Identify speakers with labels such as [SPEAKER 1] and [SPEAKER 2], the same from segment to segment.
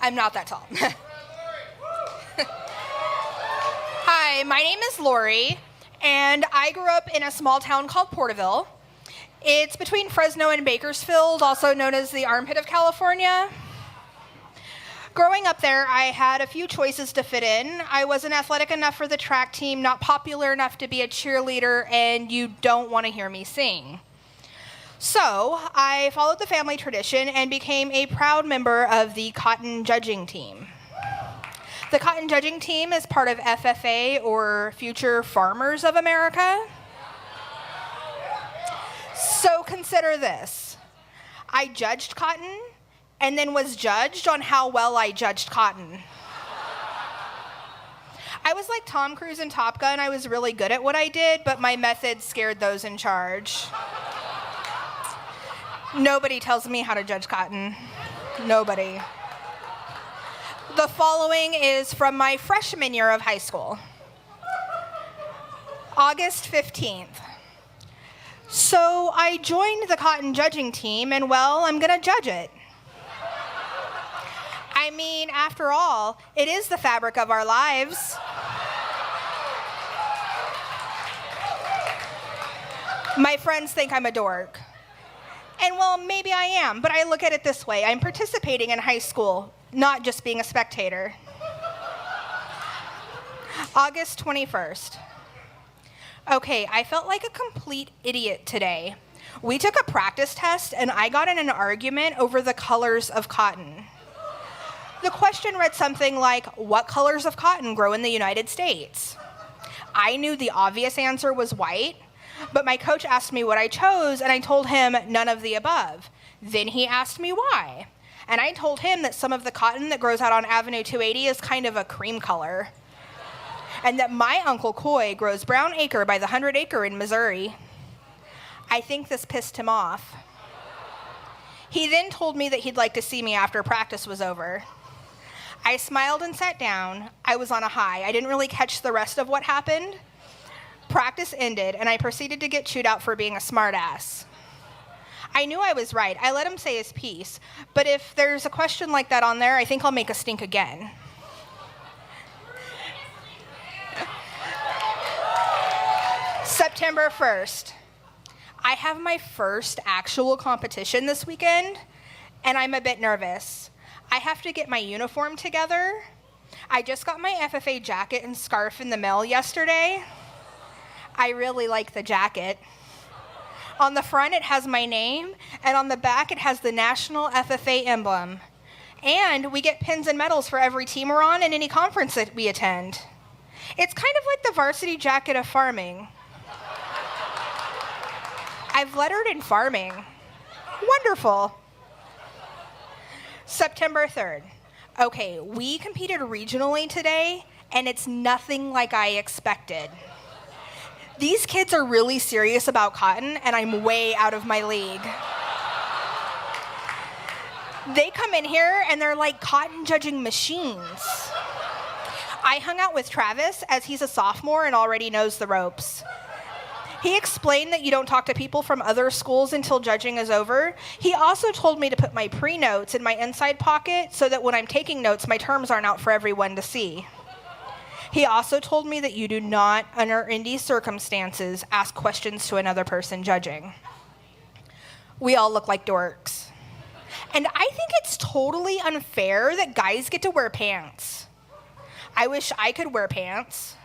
[SPEAKER 1] I'm not that tall. Hi, my name is Laurie, and I grew up in a small town called Porterville. It's between Fresno and Bakersfield, also known as the armpit of California. Growing up there, I had a few choices to fit in. I wasn't athletic enough for the track team, not popular enough to be a cheerleader, and you don't want to hear me sing. So I followed the family tradition and became a proud member of the cotton judging team. The cotton judging team is part of FFA, or Future Farmers of America. So consider this. I judged cotton and then was judged on how well I judged cotton. I was like Tom Cruise in Top Gun. I was really good at what I did, but my methods scared those in charge. Nobody tells me how to judge cotton. Nobody. The following is from my freshman year of high school. August 15th. So I joined the cotton judging team, and well, I'm gonna judge it. I mean, after all, it is the fabric of our lives. My friends think I'm a dork. And well, maybe I am, but I look at it this way. I'm participating in high school, not just being a spectator. August 21st. Okay, I felt like a complete idiot today. We took a practice test, and I got in an argument over the colors of cotton. The question read something like, what colors of cotton grow in the United States? I knew the obvious answer was white, but my coach asked me what I chose, and I told him none of the above. Then he asked me why, and I told him that some of the cotton that grows out on Avenue 280 is kind of a cream color, and that my Uncle Coy grows brown acre by the 100 acre in Missouri. I think this pissed him off. He then told me that he'd like to see me after practice was over. I smiled and sat down. I was on a high. I didn't really catch the rest of what happened. Practice ended, and I proceeded to get chewed out for being a smartass. I knew I was right. I let him say his piece, but if there's a question like that on there, I think I'll make a stink again. September 1st. I have my first actual competition this weekend, and I'm a bit nervous. I have to get my uniform together. I just got my FFA jacket and scarf in the mail yesterday. I really like the jacket. On the front, it has my name, and on the back, it has the National FFA emblem. And we get pins and medals for every team we're on and any conference that we attend. It's kind of like the varsity jacket of farming. I've lettered in farming. Wonderful. September 3rd. Okay, we competed regionally today, and it's nothing like I expected. These kids are really serious about cotton, and I'm way out of my league. They come in here, and they're like cotton judging machines. I hung out with Travis, as he's a sophomore and already knows the ropes. He explained that you don't talk to people from other schools until judging is over. He also told me to put my pre-notes in my inside pocket so that when I'm taking notes, my terms aren't out for everyone to see. He also told me that you do not, under any circumstances, ask questions to another person judging. We all look like dorks. And I think it's totally unfair that guys get to wear pants. I wish I could wear pants.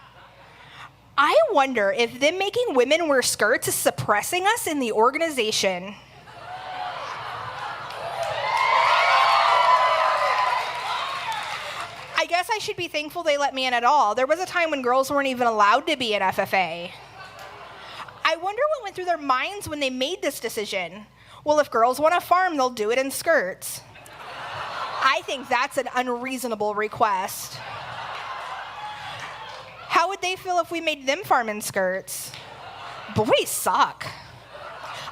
[SPEAKER 1] I wonder if them making women wear skirts is suppressing us in the organization. I guess I should be thankful they let me in at all. There was a time when girls weren't even allowed to be in FFA. I wonder what went through their minds when they made this decision. Well, if girls want to farm, they'll do it in skirts. I think that's an unreasonable request. How would they feel if we made them farm in skirts? Boys suck.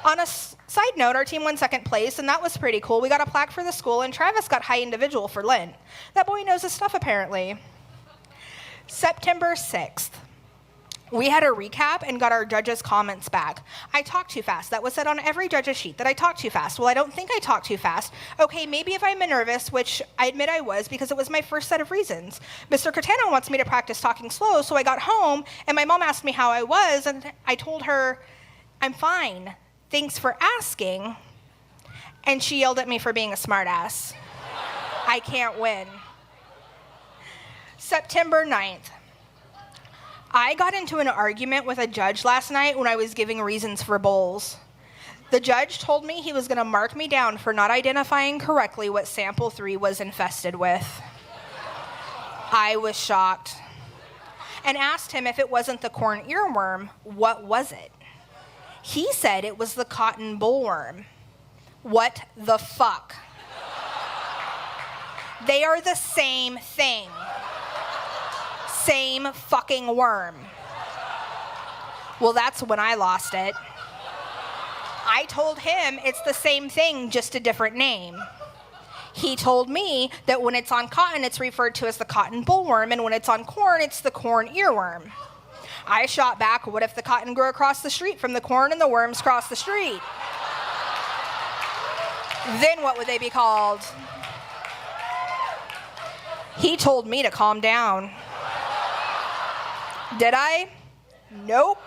[SPEAKER 1] On a side note, our team won second place, and that was pretty cool. We got a plaque for the school, and Travis got high individual for Lent. That boy knows his stuff, apparently. September 6th. We had a recap and got our judges' comments back. I talked too fast. That was said on every judge's sheet, that I talked too fast. Well, I don't think I talked too fast. Okay, maybe if I'm nervous, which I admit I was because it was my first set of reasons. Mr. Catano wants me to practice talking slow, so I got home and my mom asked me how I was, and I told her, I'm fine. Thanks for asking. And she yelled at me for being a smartass. I can't win. September 9th. I got into an argument with a judge last night when I was giving reasons for bowls. The judge told me he was going to mark me down for not identifying correctly what sample 3 was infested with. I was shocked and asked him if it wasn't the corn earworm, what was it? He said it was the cotton bollworm. What the fuck? They are the same thing. Same fucking worm. Well, that's when I lost it. I told him it's the same thing, just a different name. He told me that when it's on cotton, it's referred to as the cotton bollworm, and when it's on corn, it's the corn earworm. I shot back, what if the cotton grew across the street from the corn and the worms crossed the street? Then what would they be called? He told me to calm down. Did I? Nope.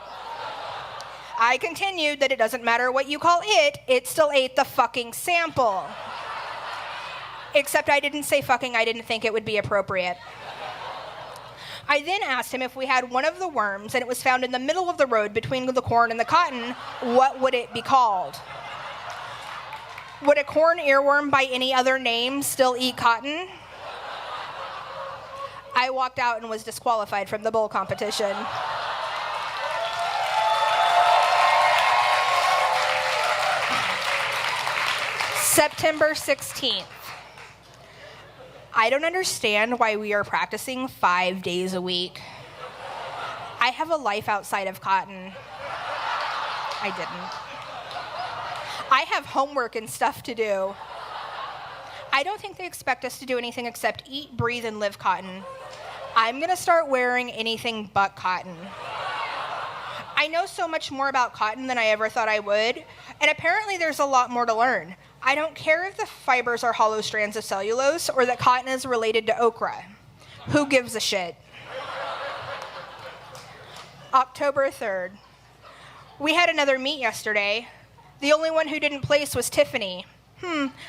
[SPEAKER 1] I continued that it doesn't matter what you call it still ate the fucking sample. Except I didn't say fucking, I didn't think it would be appropriate. I then asked him if we had one of the worms and it was found in the middle of the road between the corn and the cotton, what would it be called? Would a corn earworm by any other name still eat cotton? I walked out and was disqualified from the bowl competition. September 16th. I don't understand why we are practicing 5 days a week. I have a life outside of cotton. I didn't. I have homework and stuff to do. I don't think they expect us to do anything except eat, breathe, and live cotton. I'm gonna start wearing anything but cotton. I know so much more about cotton than I ever thought I would, and apparently there's a lot more to learn. I don't care if the fibers are hollow strands of cellulose or that cotton is related to okra. Who gives a shit? October 3rd. We had another meet yesterday. The only one who didn't place was Tiffany.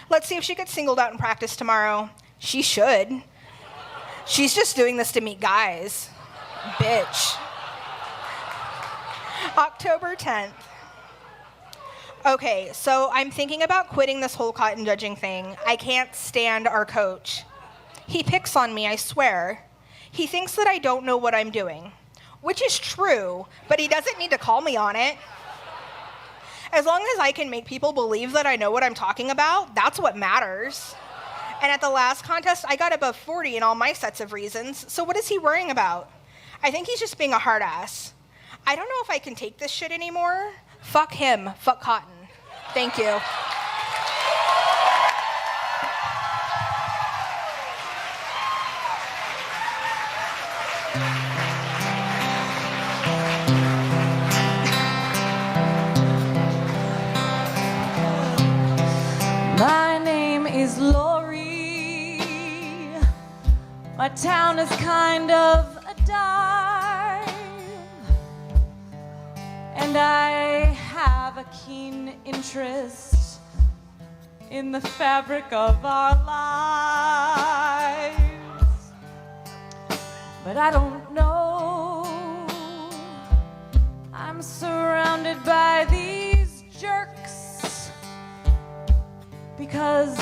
[SPEAKER 1] Let's see if she gets singled out in practice tomorrow. She should. She's just doing this to meet guys. Bitch. October 10th. Okay, so I'm thinking about quitting this whole cotton judging thing. I can't stand our coach. He picks on me, I swear. He thinks that I don't know what I'm doing, which is true, but he doesn't need to call me on it. As long as I can make people believe that I know what I'm talking about, that's what matters. And at the last contest, I got above 40 in all my sets of reasons, so what is he worrying about? I think he's just being a hard ass. I don't know if I can take this shit anymore. Fuck him. Fuck cotton. Thank you.
[SPEAKER 2] My name is Laurie. My town is kind of a dive, and I have a keen interest in the fabric of our lives. But I don't know, I'm surrounded by these jerks, because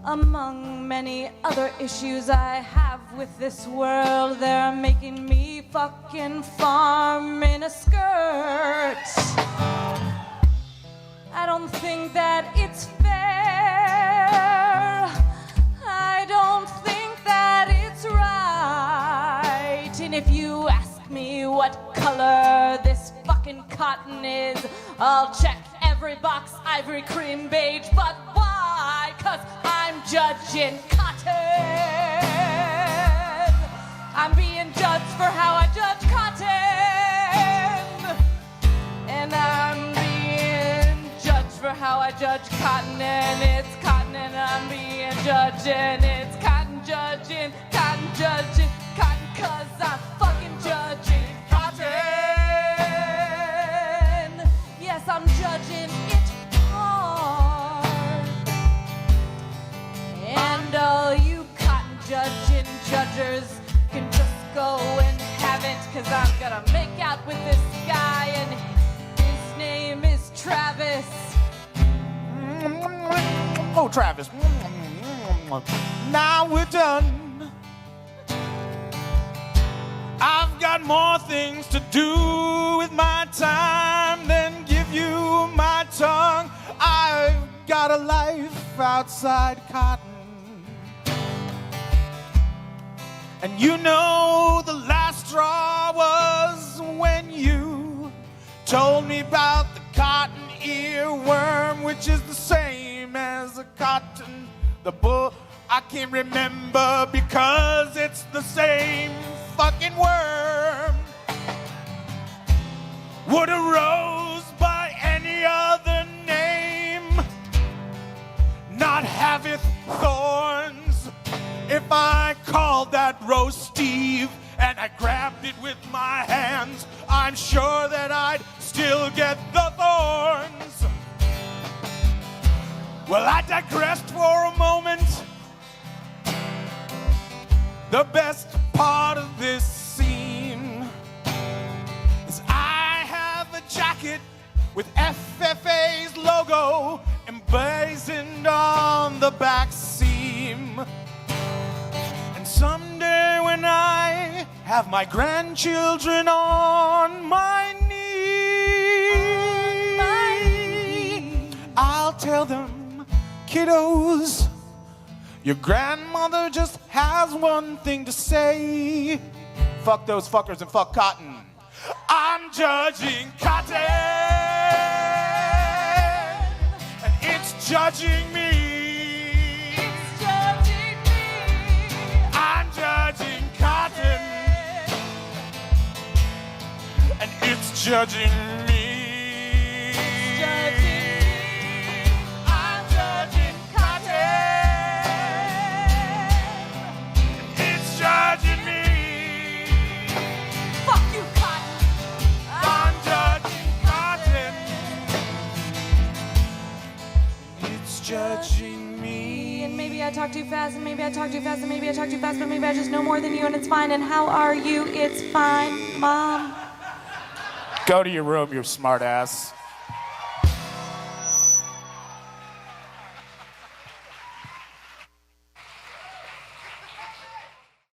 [SPEAKER 2] among many other issues I have with this world, they're making me fucking farm in a skirt. I don't think that it's fair. I don't think that it's right. And if you ask me what color this fucking cotton is, I'll check every box, ivory, cream, beige. But why? 'Cause I'm judging cotton. I'm being judged for how I judge cotton. I judge cotton and it's cotton and I'm being judged and it's cotton judging, cotton judging, cotton 'cause I'm fucking judging cotton. Yes, I'm judging it hard. And all you cotton judging judgers can just go and have it, 'cause I'm gonna make out with this guy and his name is Travis.
[SPEAKER 3] Oh, Travis. Now we're done. I've got more things to do with my time than give you my tongue. I've got a life outside cotton. And you know the last straw was when you told me about the cotton earworm, which is the same as a cotton. The bull, I can't remember because it's the same fucking worm. Would a rose by any other name not haveth thorns? If I called that rose Steve and I grabbed it with my hands, I'm sure that I'd still get the thorns. Well, I digressed for a moment. The best part of this scene is I have a jacket with FFA's logo emblazoned on the back seam. And someday when I have my grandchildren on my knee, I'll tell them, kiddos, your grandmother just has one thing to say. Fuck those fuckers and fuck cotton. I'm judging cotton, and it's judging me.
[SPEAKER 2] It's judging me.
[SPEAKER 3] I'm judging cotton, and it's judging me.
[SPEAKER 2] It's judging me.
[SPEAKER 3] I'm judging cotton, and it's judging me.
[SPEAKER 2] Fuck you, cotton.
[SPEAKER 3] I'm judging cotton, and it's judging me.
[SPEAKER 2] And maybe I talk too fast, and maybe I talk too fast, and maybe I talk too fast, but maybe I just know more than you, and it's fine. And how are you? It's fine, Mom.
[SPEAKER 3] Go to your room, you smart ass.